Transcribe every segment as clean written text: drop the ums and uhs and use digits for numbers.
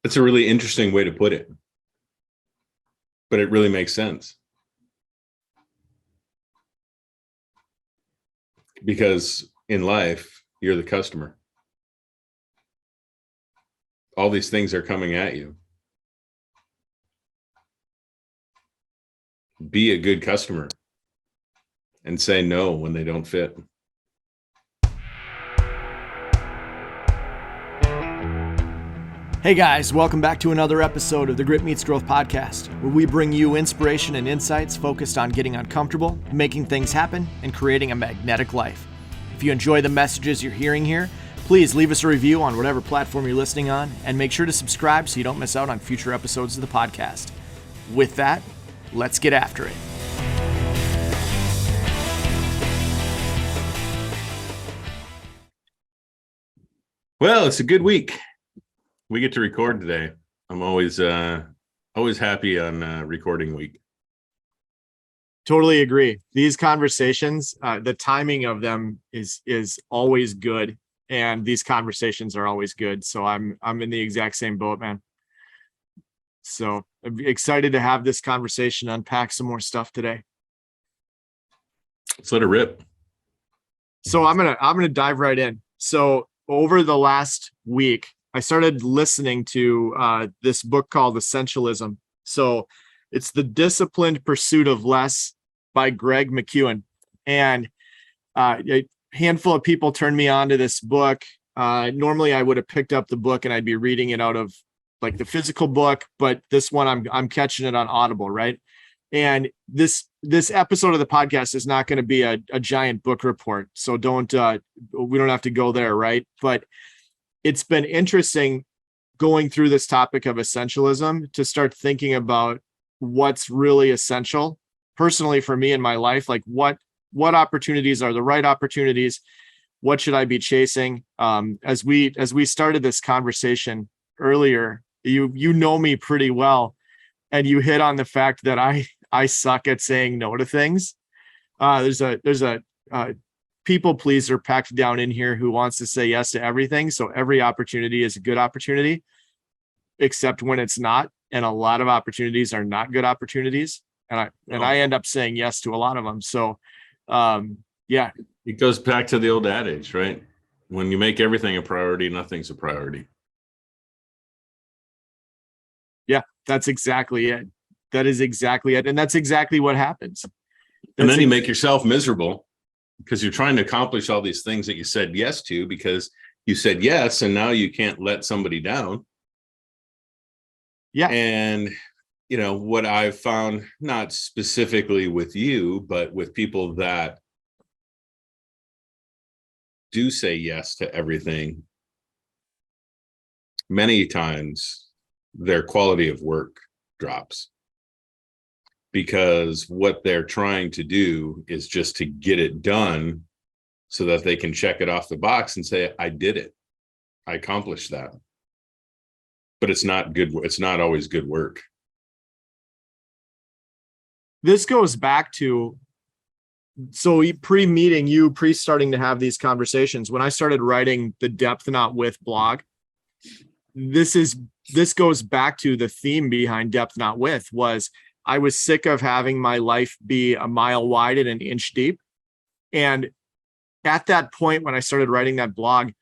That's a really interesting way to put it, but it really makes sense. Because in life, you're the customer. All these things are coming at you. Be a good customer and say no when they don't fit. Hey guys, welcome back to another episode of the Grit Meets Growth podcast, where we bring you inspiration and insights focused on getting uncomfortable, making things happen, and creating a magnetic life. If you enjoy the messages you're hearing here, please leave us a review on whatever platform you're listening on, and make sure to subscribe so you don't miss out on future episodes of the podcast. With that, let's get after it. Well, it's a good week. We get to record today. I'm always happy on recording week. Totally agree. These conversations, the timing of them is always good, and these conversations are always good. So I'm in the exact same boat, man. So I'm excited to have this conversation, unpack some more stuff today. Let's let it rip. So I'm gonna dive right in. So over the last week, I started listening to this book called Essentialism. So it's The Disciplined Pursuit of Less by Greg McKeown. And a handful of people turned me on to this book. Normally I would have picked up the book and I'd be reading it out of like the physical book, but this one I'm catching it on Audible, right? And this episode of the podcast is not going to be a giant book report. So we don't have to go there, right? But it's been interesting going through this topic of essentialism to start thinking about what's really essential personally for me in my life. Like what opportunities are the right opportunities? What should I be chasing? As we started this conversation earlier, you know me pretty well, and you hit on the fact that I suck at saying no to things. There's a people pleaser packed down in here who wants to say yes to everything. So every opportunity is a good opportunity, except when it's not. And a lot of opportunities are not good opportunities. And I end up saying yes to a lot of them. So, yeah. It goes back to the old adage, right? When you make everything a priority, nothing's a priority. Yeah, that's exactly it. That is exactly it. And that's exactly what happens. And then you make yourself miserable because you're trying to accomplish all these things that you said yes to because you said yes, and now you can't let somebody down. Yeah. And, you know, what I've found, not specifically with you, but with people that do say yes to everything, many times their quality of work drops. Because what they're trying to do is just to get it done so that they can check it off the box and say, I did it. I accomplished that. But it's not good. It's not always good work. This goes back to, so pre-starting to have these conversations, when I started writing the Depth Not Width blog, this goes back to the theme behind Depth Not Width was I was sick of having my life be a mile wide and an inch deep. And at that point, when I started writing that blog,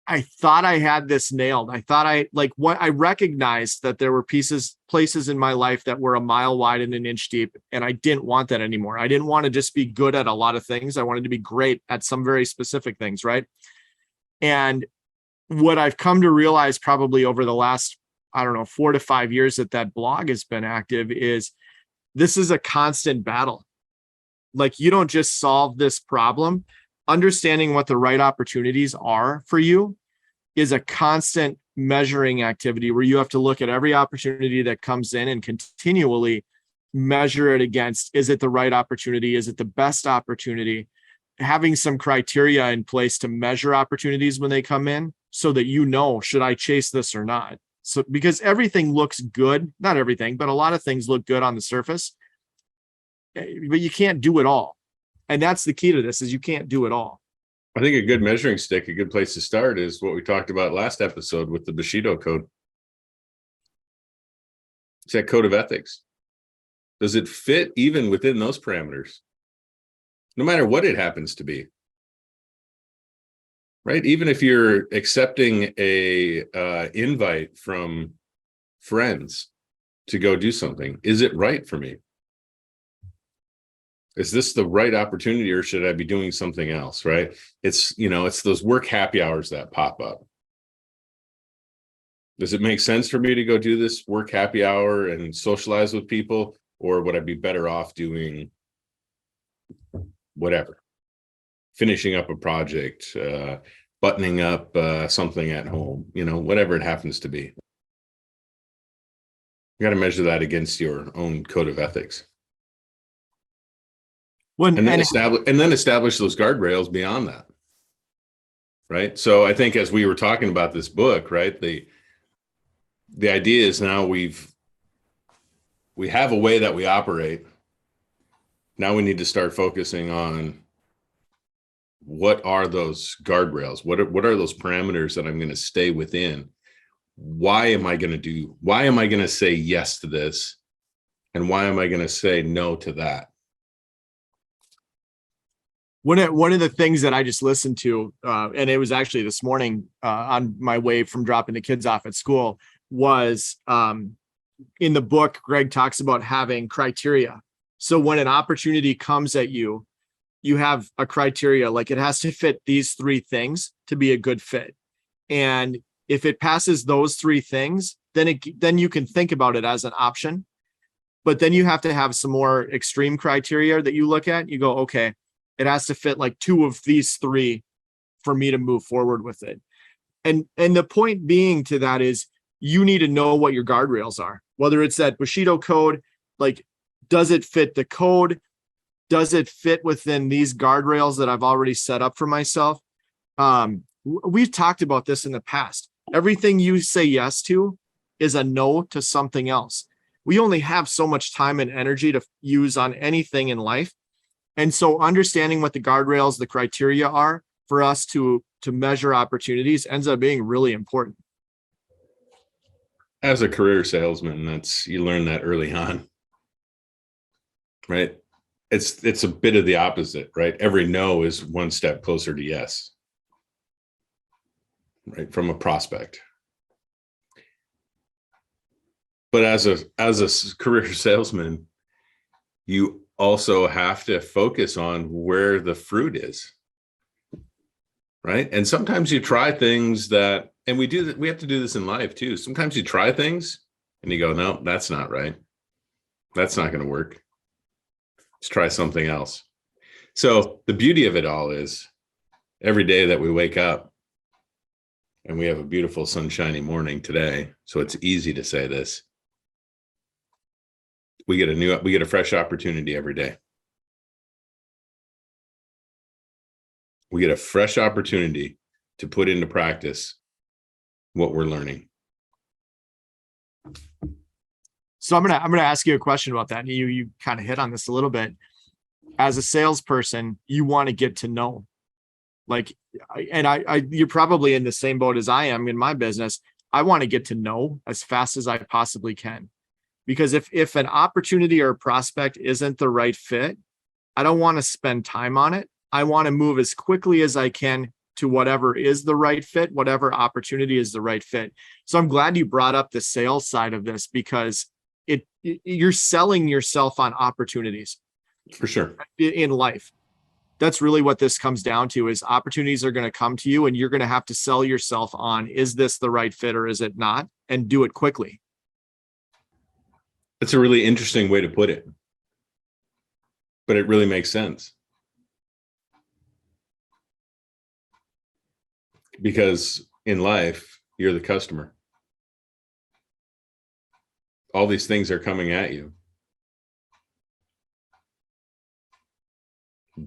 I thought I had this nailed. I recognized that there were places in my life that were a mile wide and an inch deep. And I didn't want that anymore. I didn't want to just be good at a lot of things. I wanted to be great at some very specific things. Right. And what I've come to realize probably over the last 4 to 5 years that blog has been active is this is a constant battle. Like you don't just solve this problem. Understanding what the right opportunities are for you is a constant measuring activity where you have to look at every opportunity that comes in and continually measure it against, is it the right opportunity? Is it the best opportunity? Having some criteria in place to measure opportunities when they come in so that should I chase this or not? So because everything looks good, not everything, but a lot of things look good on the surface, but you can't do it all. And that's the key to this is you can't do it all. I think a good measuring stick, a good place to start is what we talked about last episode with the Bushido code. It's that code of ethics. Does it fit even within those parameters? No matter what it happens to be. Right? Even if you're accepting a invite from friends to go do something, is it right for me? Is this the right opportunity, or should I be doing something else? Right? It's those work happy hours that pop up. Does it make sense for me to go do this work happy hour and socialize with people, or would I be better off doing whatever, finishing up a project, buttoning up something at home, whatever it happens to be? You got to measure that against your own code of ethics. And then establish those guardrails beyond that. Right. So I think as we were talking about this book, right, the idea is now we have a way that we operate. Now we need to start focusing on what are those guardrails? What are those parameters that I'm going to stay within? Why am I going to say yes to this? And why am I going to say no to that? One of the things that I just listened to, and it was actually this morning on my way from dropping the kids off at school, was in the book, Greg talks about having criteria. So when an opportunity comes at you, you have a criteria, like it has to fit these 3 things to be a good fit. And if it passes those 3 things, then you can think about it as an option. But then you have to have some more extreme criteria that you look at. You go, okay, it has to fit like 2 of these 3 for me to move forward with it. And the point being to that is you need to know what your guardrails are, whether it's that Bushido code, like, does it fit the code? Does it fit within these guardrails that I've already set up for myself? We've talked about this in the past. Everything you say yes to is a no to something else. We only have so much time and energy to use on anything in life. And so understanding what the guardrails, the criteria are for us to measure opportunities ends up being really important. As a career salesman, you learn that early on, right? It's a bit of the opposite, right? Every no is one step closer to yes, right? From a prospect. But as a career salesman, you also have to focus on where the fruit is, right? And sometimes you try things that, and we have to do this in life too. Sometimes you try things and you go, no, that's not right. That's not going to work. Let's try something else. So the beauty of it all is every day that we wake up, and we have a beautiful sunshiny morning today, so it's easy to say this, we get a fresh opportunity every day. We get a fresh opportunity to put into practice what we're learning. So I'm gonna ask you a question about that. You kind of hit on this a little bit. As a salesperson, you want to get to know, like, you're probably in the same boat as I am in my business. I want to get to know as fast as I possibly can, because if an opportunity or a prospect isn't the right fit, I don't want to spend time on it. I want to move as quickly as I can to whatever is the right fit, whatever opportunity is the right fit. So I'm glad you brought up the sales side of this, because you're selling yourself on opportunities. For sure. In life. That's really what this comes down to, is opportunities are going to come to you and you're going to have to sell yourself on, is this the right fit or is it not? And do it quickly. That's a really interesting way to put it, but it really makes sense. Because in life, you're the customer. All these things are coming at you.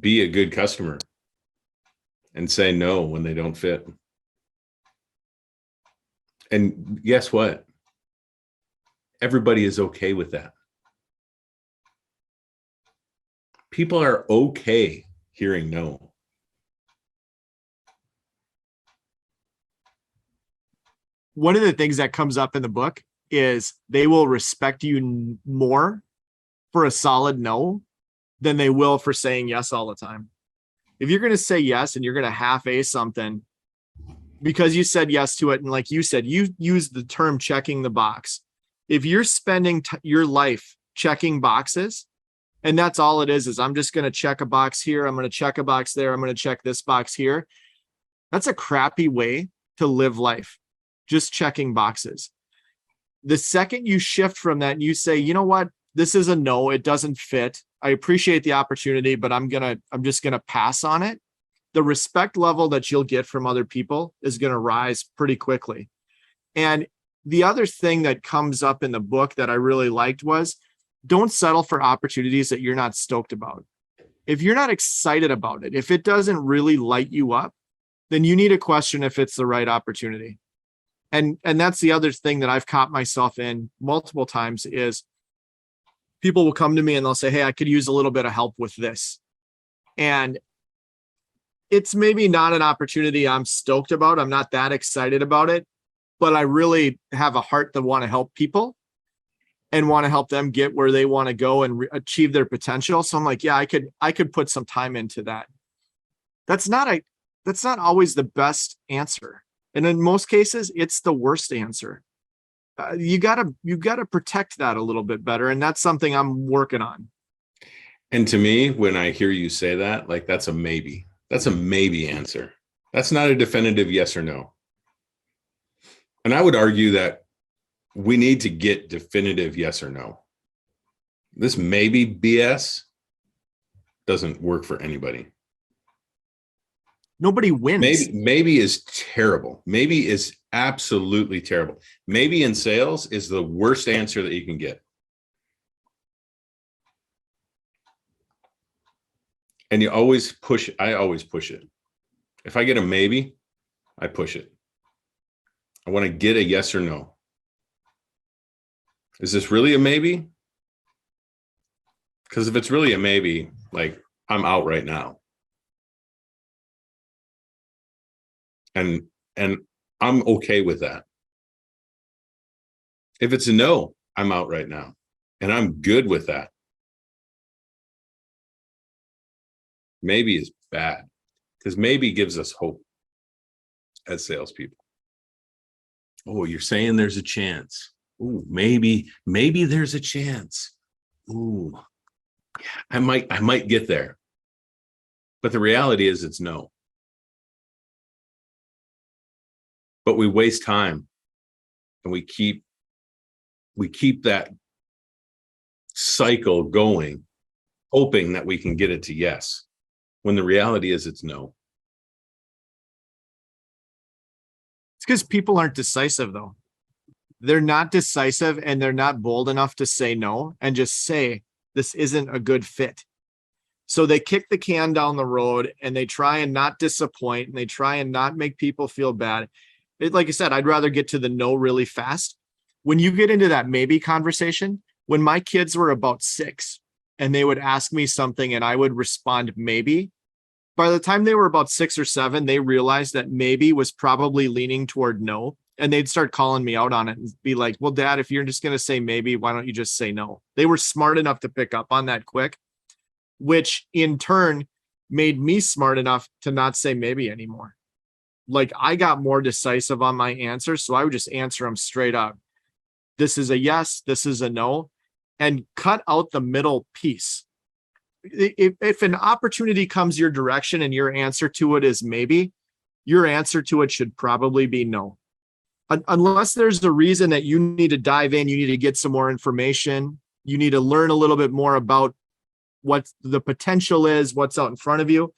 Be a good customer and say no when they don't fit. And guess what? Everybody is okay with that. People are okay hearing no. One of the things that comes up in the book is they will respect you more for a solid no than they will for saying yes all the time. If you're going to say yes and you're going to half-ace something because you said yes to it, and like you said, you use the term checking the box. If you're spending your life checking boxes, and that's all it is I'm just going to check a box here, I'm going to check a box there, I'm going to check this box here. That's a crappy way to live life, just checking boxes. The second you shift from that and you say, you know what, this is a no, it doesn't fit. I appreciate the opportunity, but I'm just going to pass on it. The respect level that you'll get from other people is going to rise pretty quickly. And the other thing that comes up in the book that I really liked was don't settle for opportunities that you're not stoked about. If you're not excited about it, if it doesn't really light you up, then you need to question if it's the right opportunity. And that's the other thing that I've caught myself in multiple times is people will come to me and they'll say, hey, I could use a little bit of help with this. And it's maybe not an opportunity I'm stoked about. I'm not that excited about it, but I really have a heart to want to help people and want to help them get where they want to go and achieve their potential. So I'm like, yeah, I could put some time into that. That's not always the best answer. And in most cases, it's the worst answer. You gotta protect that a little bit better. And that's something I'm working on. And to me, when I hear you say that, like that's a maybe. That's a maybe answer. That's not a definitive yes or no. And I would argue that we need to get definitive yes or no. This maybe BS doesn't work for anybody. Nobody wins. Maybe is terrible. Maybe is absolutely terrible. Maybe in sales is the worst answer that you can get. And I always push it. If I get a maybe, I push it. I want to get a yes or no. Is this really a maybe? Because if it's really a maybe, like I'm out right now. And I'm okay with that. If it's a no, I'm out right now. And I'm good with that. Maybe is bad because maybe gives us hope as salespeople. Oh, you're saying there's a chance. Ooh, maybe there's a chance. Ooh, I might get there. But the reality is it's no. But we waste time and we keep that cycle going, hoping that we can get it to yes, when the reality is it's no. It's because people aren't decisive, though. They're not decisive and they're not bold enough to say no and just say, this isn't a good fit. So they kick the can down the road and they try and not disappoint and they try and not make people feel bad. Like I said, I'd rather get to the no really fast. When you get into that maybe conversation, when my kids were about 6 and they would ask me something and I would respond maybe, by the time they were about 6 or 7, they realized that maybe was probably leaning toward no. And they'd start calling me out on it and be like, well, Dad, if you're just going to say maybe, why don't you just say no? They were smart enough to pick up on that quick, which in turn made me smart enough to not say maybe anymore. Like I got more decisive on my answers. So I would just answer them straight up. This is a yes, this is a no, and cut out the middle piece. If an opportunity comes your direction and your answer to it is maybe, your answer to it should probably be no. Unless there's a reason that you need to dive in, you need to get some more information, you need to learn a little bit more about what the potential is, what's out in front of you.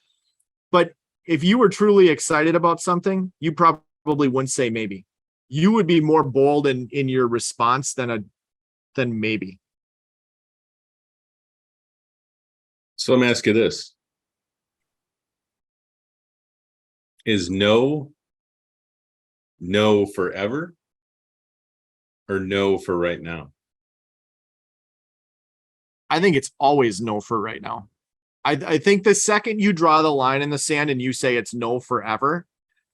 But if you were truly excited about something, you probably wouldn't say maybe. You would be more bold in your response than maybe. So let me ask you this. Is no forever or no for right now? I think it's always no for right now. I think the second you draw the line in the sand and you say it's no forever,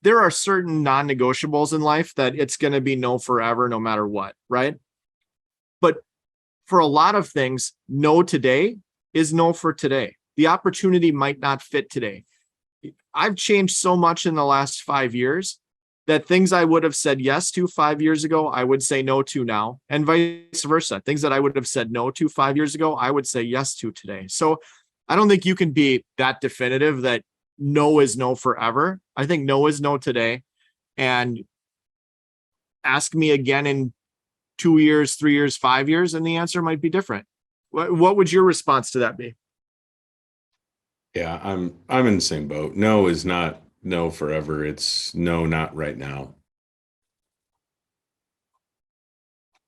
there are certain non-negotiables in life that it's going to be no forever no matter what, right? But for a lot of things, no today is no for today. The opportunity might not fit today. I've changed so much in the last 5 years that things I would have said yes to 5 years ago, I would say no to now, and vice versa. Things that I would have said no to 5 years ago, I would say yes to today. So I don't think you can be that definitive that no is no forever. I think no is no today. And ask me again in 2 years, 3 years, 5 years, and the answer might be different. What would your response to that be? Yeah, I'm in the same boat. No is not no forever. It's no, not right now.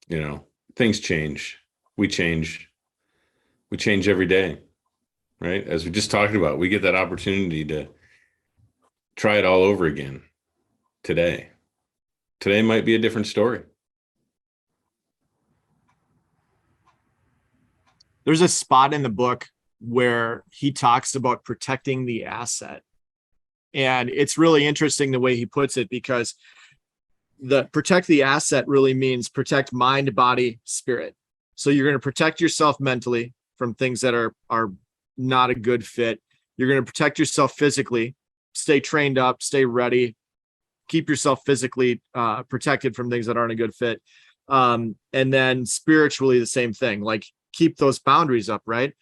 You know, things change. We change. We change every day, right? As we just talked about, we get that opportunity to try it all over again today. Today might be a different story. There's a spot in the book where he talks about protecting the asset. And it's really interesting the way he puts it, because the protect the asset really means protect mind, body, spirit. So you're going to protect yourself mentally from things that are not a good fit. You're going to protect yourself physically, stay trained up, stay ready, keep yourself physically protected from things that aren't a good fit. And then spiritually, the same thing, like keep those boundaries up, right?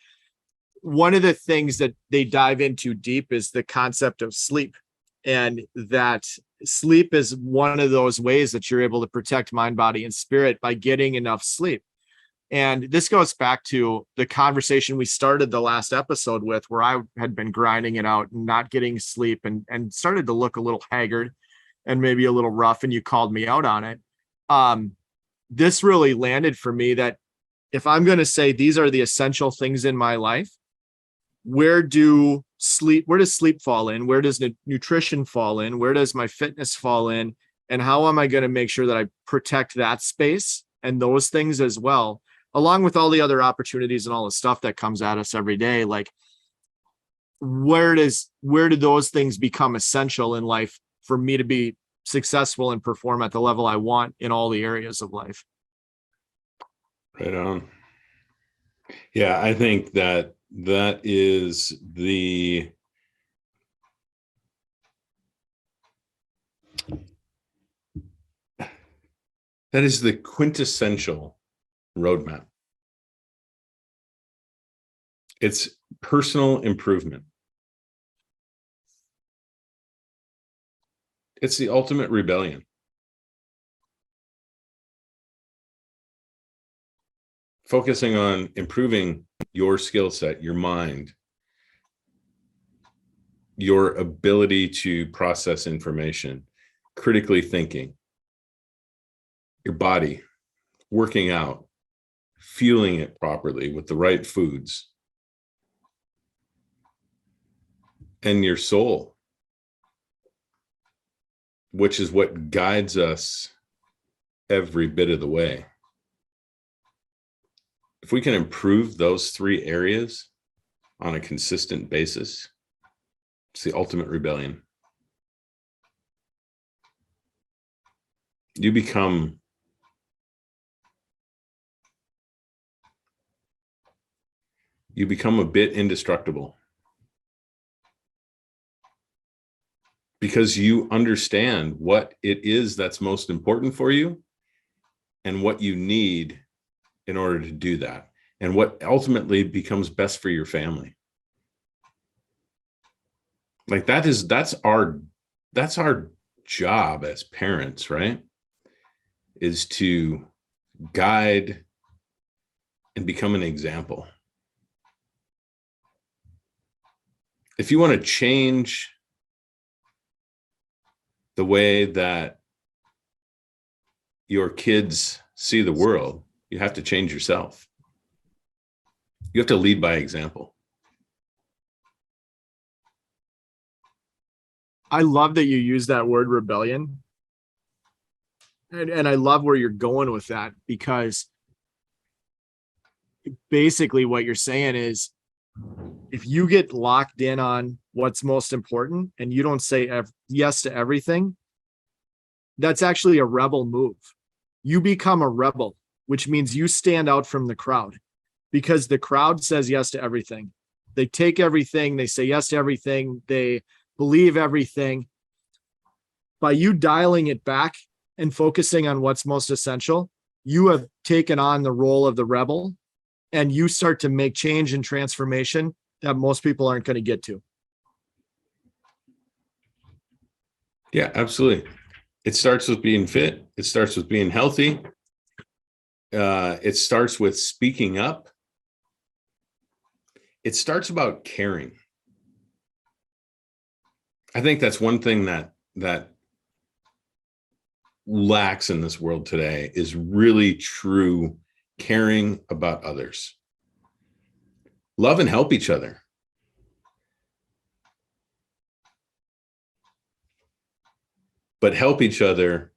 One of the things that they dive into deep is the concept of sleep, and that sleep is one of those ways that you're able to protect mind, body, and spirit by getting enough sleep. And this goes back to the conversation we started the last episode with, where I had been grinding it out and not getting sleep and started to look a little haggard and maybe a little rough, and you called me out on it. This really landed for me that if I'm going to say these are the essential things in my life, where does sleep fall in? Where does nutrition fall in? Where does my fitness fall in? And how am I going to make sure that I protect that space and those things as well, along with all the other opportunities and all the stuff that comes at us every day? Like, where do those things become essential in life for me to be successful and perform at the level I want in all the areas of life? Right on. Yeah, I think that is the quintessential roadmap. It's personal improvement. It's the ultimate rebellion. Focusing on improving your skill set, your mind, your ability to process information, critically thinking, your body, working out, fueling it properly with the right foods, and your soul, which is what guides us every bit of the way. If we can improve those three areas on a consistent basis, it's the ultimate rebellion. You become a bit indestructible, because you understand what it is that's most important for you and what you need in order to do that, and what ultimately becomes best for your family. Like that's our job as parents, right? Is to guide and become an example. If you want to change the way that your kids see the world, you have to change yourself. You have to lead by example. I love that you use that word rebellion. And I love where you're going with that, because basically what you're saying is, if you get locked in on what's most important and you don't say yes to everything, that's actually a rebel move. You become a rebel which means you stand out from the crowd because the crowd says yes to everything. They take everything. They say yes to everything. They believe everything. By you dialing it back and focusing on what's most essential, you have taken on the role of the rebel and you start to make change and transformation that most people aren't going to get to. Yeah, absolutely. It starts with being fit. It starts with being healthy. It starts with speaking up. It starts about caring. I think that's one thing that lacks in this world today is really true caring about others. Love and help each other. But help each other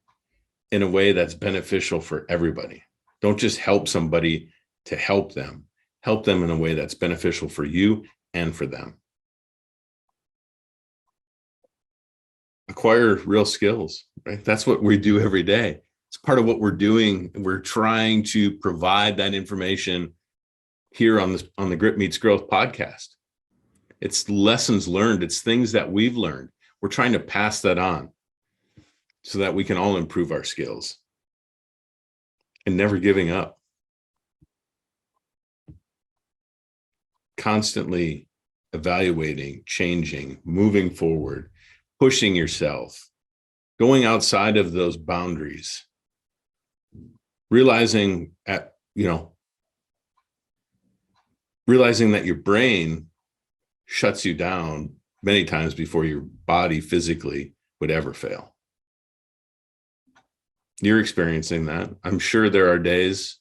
in a way that's beneficial for everybody. Don't just help somebody to help them. Help them in a way that's beneficial for you and for them. Acquire real skills, right? That's what we do every day. It's part of what we're doing. We're trying to provide that information here on the Grit Meets Growth podcast. It's lessons learned. It's things that we've learned. We're trying to pass that on so that we can all improve our skills and never giving up. Constantly evaluating, changing, moving forward, pushing yourself, going outside of those boundaries, realizing that your brain shuts you down many times before your body physically would ever fail. You're experiencing that. I'm sure there are days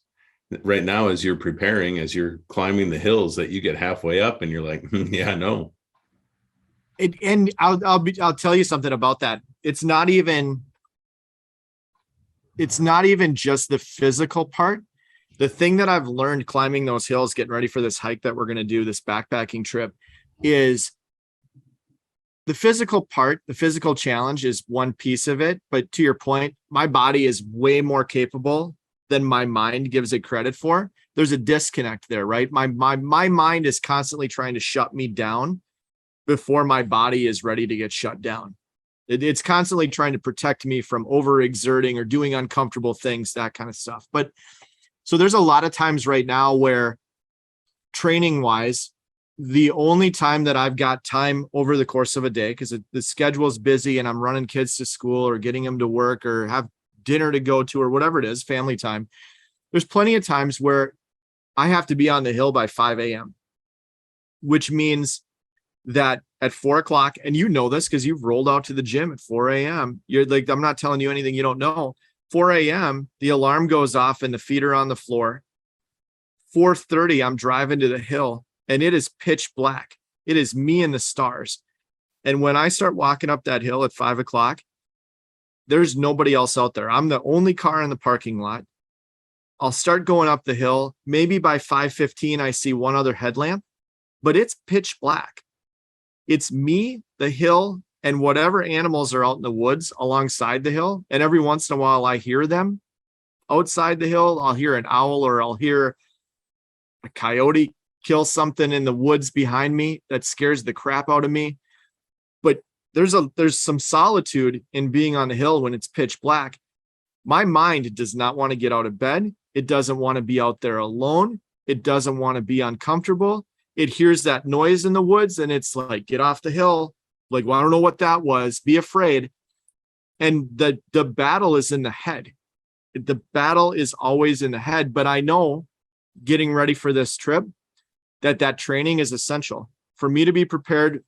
right now as you're preparing, as you're climbing the hills, that you get halfway up and you're like, yeah, no. And I'll tell you something about that. It's not even just the physical part. The thing that I've learned climbing those hills, getting ready for this hike that we're going to do, this backpacking trip, is the physical part. The physical challenge is one piece of it. But to your point, my body is way more capable than my mind gives it credit for. There's a disconnect there, right? My mind is constantly trying to shut me down before my body is ready to get shut down. It's constantly trying to protect me from overexerting or doing uncomfortable things, that kind of stuff. But so there's a lot of times right now where training wise, the only time that I've got time over the course of a day, because the schedule is busy and I'm running kids to school or getting them to work or have dinner to go to or whatever it is, family time. There's plenty of times where I have to be on the hill by 5 a.m., which means that at 4 o'clock, and you know this because you've rolled out to the gym at 4 a.m. You're like, I'm not telling you anything you don't know. 4 a.m., the alarm goes off and the feet are on the floor. 4:30, I'm driving to the hill and it is pitch black. It is me and the stars. And when I start walking up that hill at 5 o'clock, there's nobody else out there. I'm the only car in the parking lot. I'll start going up the hill. Maybe by 5:15, I see one other headlamp, but it's pitch black. It's me, the hill, and whatever animals are out in the woods alongside the hill. And every once in a while, I hear them outside the hill. I'll hear an owl or I'll hear a coyote kill something in the woods behind me that scares the crap out of me. But there's some solitude in being on the hill when it's pitch black. My mind does not want to get out of bed. It doesn't want to be out there alone. It doesn't want to be uncomfortable. It hears that noise in the woods and it's like, get off the hill. Like, well, I don't know what that was. Be afraid. And the battle is in the head. The battle is always in the head. But I know getting ready for this trip, that training is essential for me to be prepared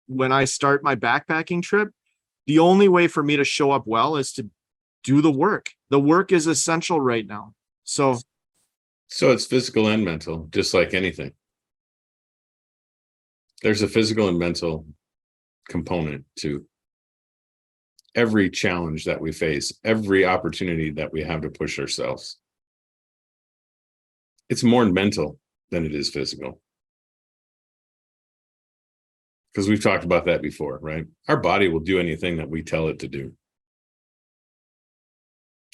when I start my backpacking trip. The only way for me to show up well is to do the work. The work is essential right now. So it's physical and mental, just like anything. There's a physical and mental component to every challenge that we face, every opportunity that we have to push ourselves. It's more mental than it is physical. Because we've talked about that before, right? Our body will do anything that we tell it to do.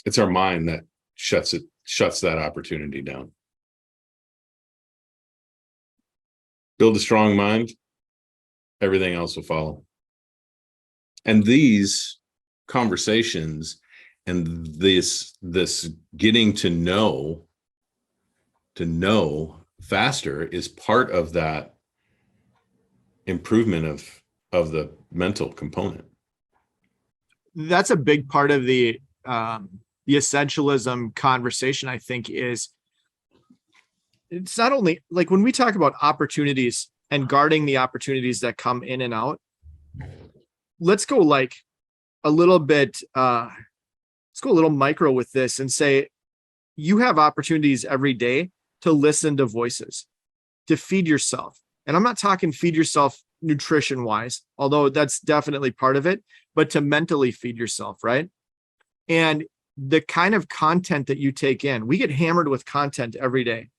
It's our mind that shuts shuts that opportunity down. Build a strong mind, everything else will follow. And these conversations and this getting to know faster is part of that improvement of the mental component. That's a big part of the essentialism conversation, I think, is it's not only like when we talk about opportunities and guarding the opportunities that come in and out, let's go like a little bit, let's go a little micro with this and say, you have opportunities every day to listen to voices, to feed yourself. And I'm not talking feed yourself nutrition wise, although that's definitely part of it, but to mentally feed yourself, right? And the kind of content that you take in, we get hammered with content every day.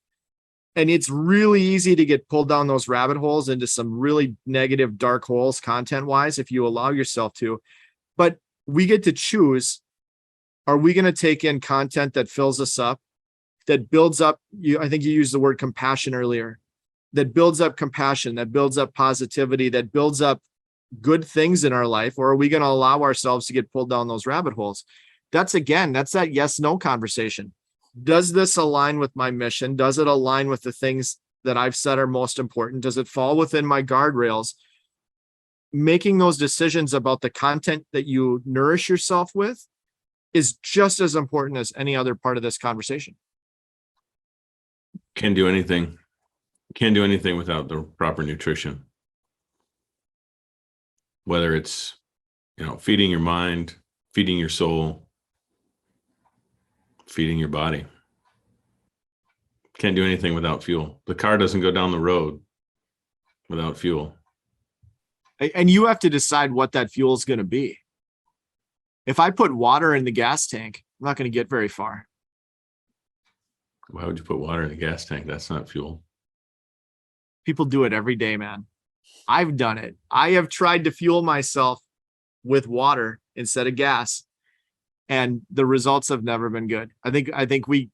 And it's really easy to get pulled down those rabbit holes into some really negative, dark holes content wise, if you allow yourself to. But we get to choose, are we going to take in content that fills us up, that builds up, I think you used the word compassion earlier, that builds up compassion, that builds up positivity, that builds up good things in our life, or are we going to allow ourselves to get pulled down those rabbit holes? That's that yes-no conversation. Does this align with my mission? Does it align with the things that I've said are most important? Does it fall within my guardrails? Making those decisions about the content that you nourish yourself with is just as important as any other part of this conversation. Can't do anything without the proper nutrition. Whether it's, feeding your mind, feeding your soul, feeding your body. Can't do anything without fuel. The car doesn't go down the road without fuel. And you have to decide what that fuel is going to be. If I put water in the gas tank, I'm not going to get very far. Why would you put water in a gas tank? That's not fuel. People do it every day, man. I've done it. I have tried to fuel myself with water instead of gas, and the results have never been good. I think we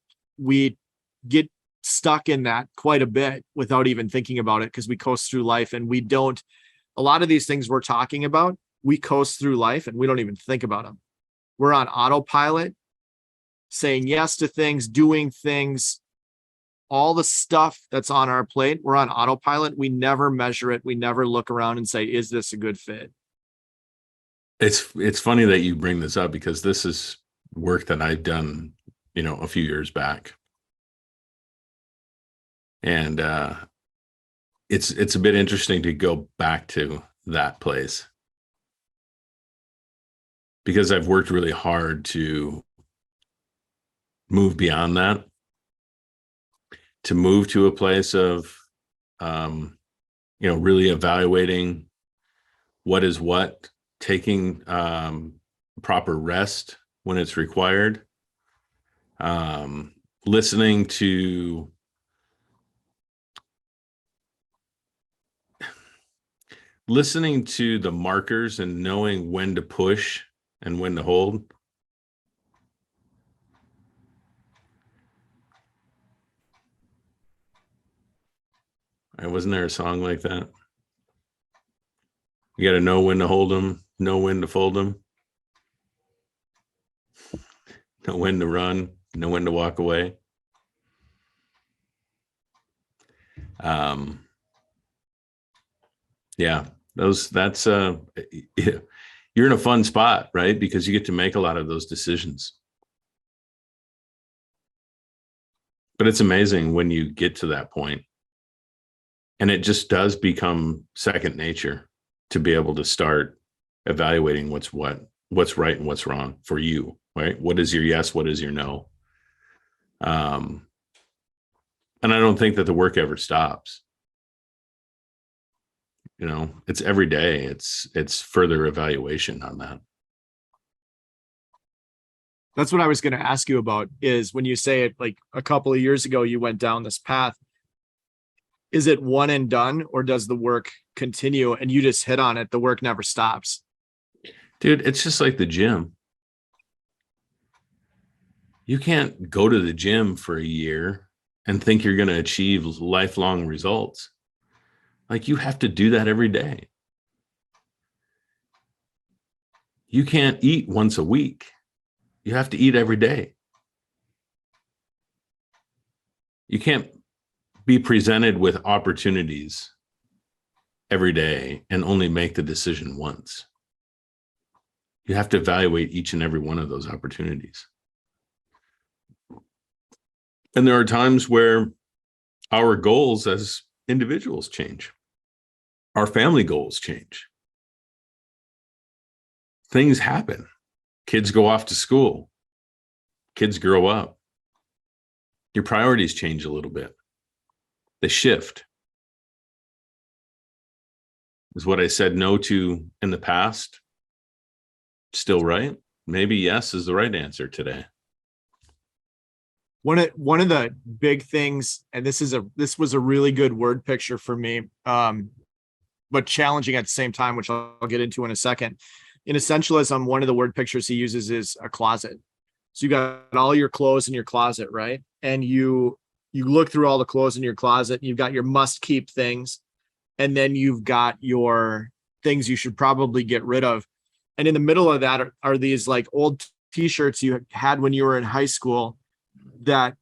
get stuck in that quite a bit without even thinking about it, because we coast through life and we don't. A lot of these things we're talking about, we coast through life and we don't even think about them. We're on autopilot, saying yes to things, doing things, all the stuff that's on our plate. We're on autopilot. We never measure it. We never look around and say, is this a good fit? It's funny that you bring this up, because this is work that I've done, a few years back. And it's a bit interesting to go back to that place, because I've worked really hard to move beyond that, to move to a place of, really evaluating what is what, taking proper rest when it's required, listening to the markers and knowing when to push and when to hold. Wasn't there a song like that? You got to know when to hold them, know when to fold them, know when to run, know when to walk away. Yeah, that's you're in a fun spot, right? Because you get to make a lot of those decisions. But it's amazing when you get to that point, and it just does become second nature to be able to start evaluating what's right and what's wrong for you, right? What is your yes? What is your no? And I don't think that the work ever stops. It's every day. It's further evaluation on that. That's what I was going to ask you about, is when you say it, like a couple of years ago, you went down this path. Is it one and done, or does the work continue and you just hit on it? The work never stops. Dude, it's just like the gym. You can't go to the gym for a year and think you're going to achieve lifelong results. Like, you have to do that every day. You can't eat once a week. You have to eat every day. You can't be presented with opportunities every day and only make the decision once. You have to evaluate each and every one of those opportunities. And there are times where our goals as individuals change. Our family goals change. Things happen. Kids go off to school. Kids grow up. Your priorities change a little bit. They shift. Is what I said no to in the past still right? Maybe yes is the right answer today. One of the big things, and this was a really good word picture for me, but challenging at the same time, which I'll get into in a second. In Essentialism, one of the word pictures he uses is a closet. So you got all your clothes in your closet, right? And you look through all the clothes in your closet, and you've got your must keep things, and then you've got your things you should probably get rid of. And in the middle of that are these like old t-shirts you had when you were in high school that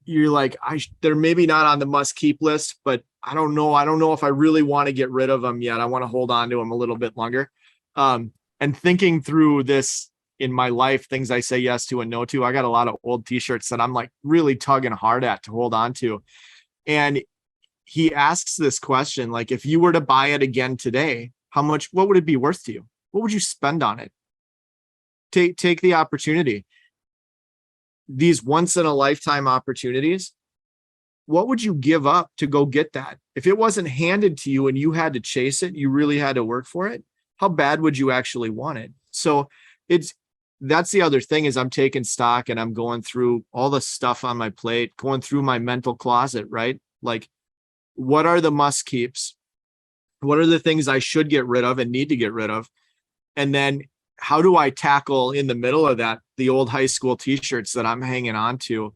you're like, they're maybe not on the must keep list, but I don't know if I really want to get rid of them yet. I want to hold on to them a little bit longer. And thinking through this in my life, things I say yes to and no to, I got a lot of old t-shirts that I'm like really tugging hard at to hold on to. And he asks this question, like, if you were to buy it again today, what would it be worth to you? What would you spend on it? Take the opportunity. These once in a lifetime opportunities, what would you give up to go get that? If it wasn't handed to you and you had to chase it, you really had to work for it, how bad would you actually want it? So that's the other thing is I'm taking stock and I'm going through all the stuff on my plate, going through my mental closet, right? Like, what are the must keeps? What are the things I should get rid of and need to get rid of? And then how do I tackle in the middle of that, the old high school t-shirts that I'm hanging on to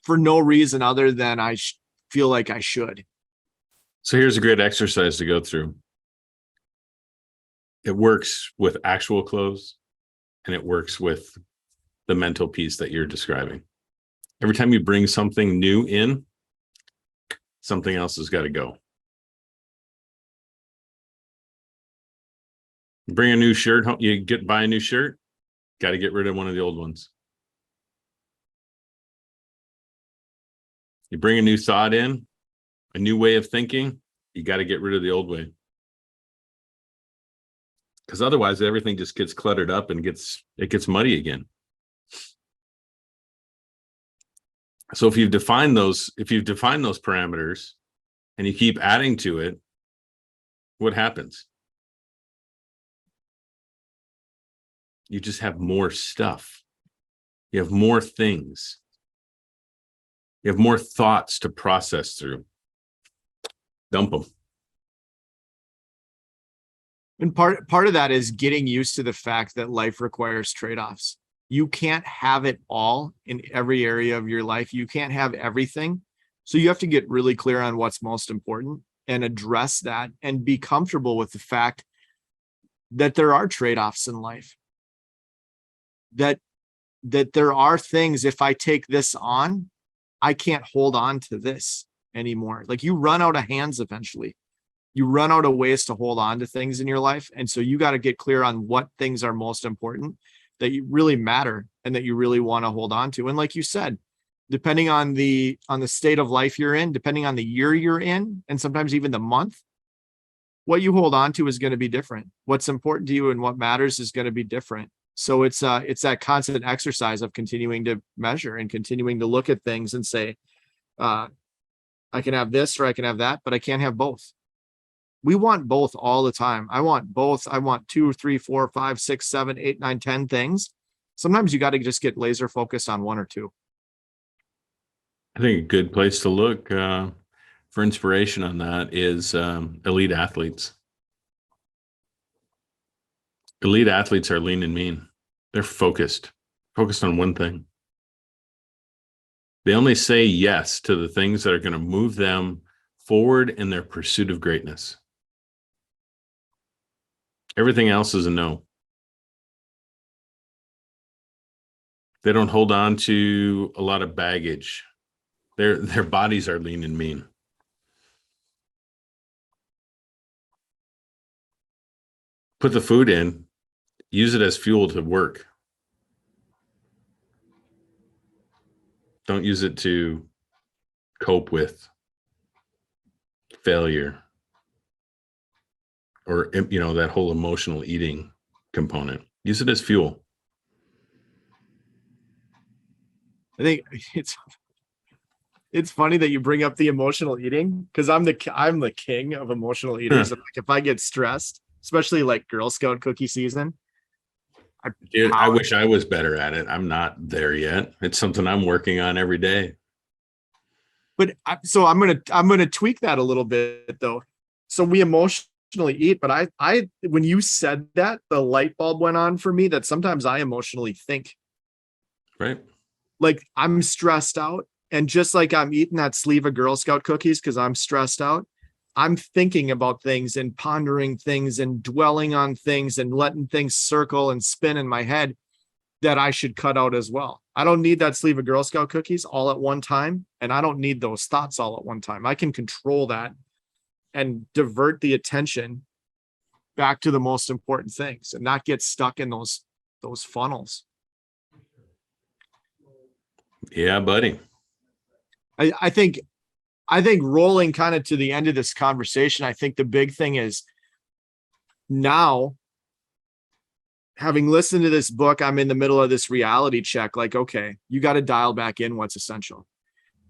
for no reason other than I feel like I should? So here's a great exercise to go through. It works with actual clothes and it works with the mental piece that you're describing. Every time you bring something new in, something else has got to go. Bring a new shirt home, buy a new shirt, got to get rid of one of the old ones. You bring a new thought in, a new way of thinking, you got to get rid of the old way. Because otherwise everything just gets cluttered up and it gets muddy again. So if you've defined those parameters and you keep adding to it, what happens? You just have more stuff. You have more things. You have more thoughts to process through. Dump them. And part of that is getting used to the fact that life requires trade-offs. You can't have it all in every area of your life. You can't have everything. So you have to get really clear on what's most important and address that and be comfortable with the fact that there are trade-offs in life. That there are things, if I take this on, I can't hold on to this anymore. Like, you run out of hands eventually. You run out of ways to hold on to things in your life. And so you got to get clear on what things are most important, that you really matter and that you really want to hold on to. And like you said, depending on the state of life you're in, depending on the year you're in, and sometimes even the month, what you hold on to is going to be different. What's important to you and what matters is going to be different. So it's that constant exercise of continuing to measure and continuing to look at things and say, I can have this or I can have that, but I can't have both. We want both all the time. I want both. I want 2, 3, 4, 5, 6, 7, 8, 9, 10 things. Sometimes you got to just get laser focused on one or two. I think a good place to look for inspiration on that is elite athletes. Elite athletes are lean and mean. They're focused. Focused on one thing. They only say yes to the things that are going to move them forward in their pursuit of greatness. Everything else is a no. They don't hold on to a lot of baggage. Their bodies are lean and mean. Put the food in, use it as fuel to work. Don't use it to cope with failure or, that whole emotional eating component. Use it as fuel. I think it's funny that you bring up the emotional eating, because I'm the king of emotional eaters. Like if I get stressed, especially like Girl Scout cookie season, I wish I was better at it. I'm not there yet. It's something I'm working on every day. But so I'm gonna tweak that a little bit though. So we emotionally eat, but I when you said that, the light bulb went on for me that sometimes I emotionally think. Right. Like I'm stressed out, and just like I'm eating that sleeve of Girl Scout cookies because I'm stressed out, I'm thinking about things and pondering things and dwelling on things and letting things circle and spin in my head that I should cut out as well. I don't need that sleeve of Girl Scout cookies all at one time, and I don't need those thoughts all at one time. I can control that and divert the attention back to the most important things and not get stuck in those funnels. Yeah, buddy. I think rolling kind of to the end of this conversation, I think the big thing is now, having listened to this book, I'm in the middle of this reality check. Like, okay, you got to dial back in what's essential.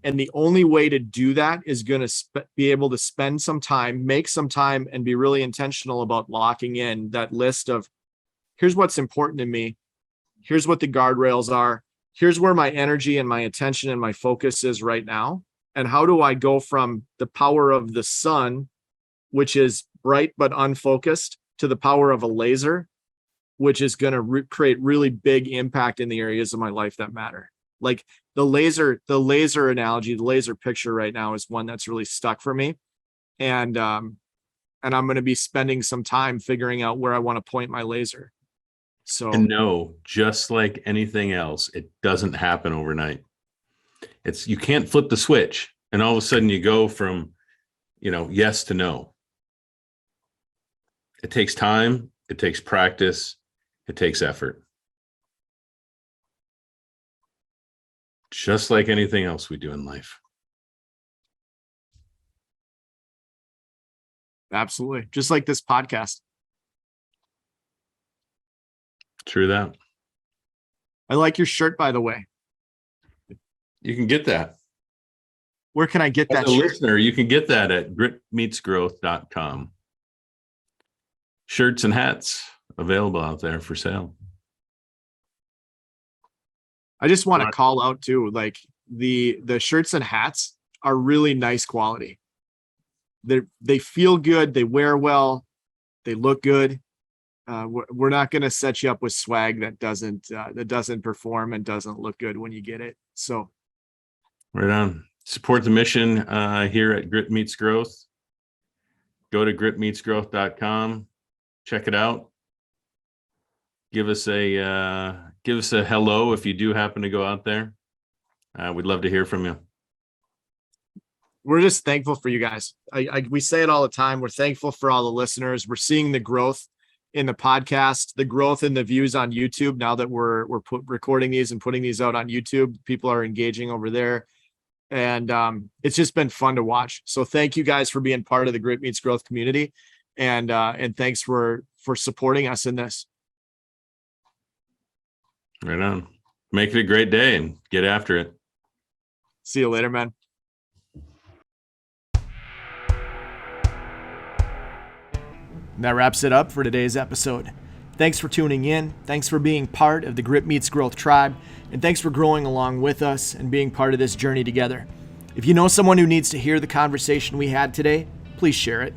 And the only way to do that is going to be able to spend some time, make some time, and be really intentional about locking in that list of, here's what's important to me. Here's what the guardrails are. Here's where my energy and my attention and my focus is right now. And how do I go from the power of the sun, which is bright but unfocused, to the power of a laser, which is going to create really big impact in the areas of my life that matter. Like the laser analogy, the laser picture right now is one that's really stuck for me. And I'm going to be spending some time figuring out where I want to point my laser. So, and no, just like anything else, it doesn't happen overnight. You can't flip the switch and all of a sudden you go from, yes to no. It takes time. It takes practice. It takes effort. Just like anything else we do in life. Absolutely. Just like this podcast. True that. I like your shirt, by the way. You can get that. Where can I get that As a shirt? listener, you can get that at gritmeetsgrowth.com. Shirts and hats available out there for sale. I just want to call out too, like the shirts and hats are really nice quality. They feel good. They wear well. They look good. We're not going to set you up with swag that doesn't perform and doesn't look good when you get it. So, right on. Support the mission here at Grit Meets Growth. Go to gritmeetsgrowth.com. Check it out. Give us a hello if you do happen to go out there. We'd love to hear from you. We're just thankful for you guys. We say it all the time. We're thankful for all the listeners. We're seeing the growth in the podcast, the growth in the views on YouTube. Now that we're recording these and putting these out on YouTube, people are engaging over there. And it's just been fun to watch. So thank you guys for being part of the Grit Meets Growth community. And thanks for supporting us in this. Right on. Make it a great day and get after it. See you later, man. And that wraps it up for today's episode. Thanks for tuning in. Thanks for being part of the Grit Meets Growth tribe. And thanks for growing along with us and being part of this journey together. If you know someone who needs to hear the conversation we had today, please share it.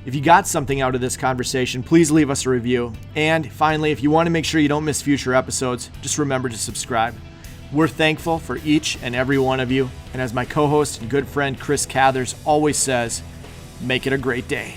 If you got something out of this conversation, please leave us a review. And finally, if you want to make sure you don't miss future episodes, just remember to subscribe. We're thankful for each and every one of you. And as my co-host and good friend Chris Cathers always says, make it a great day.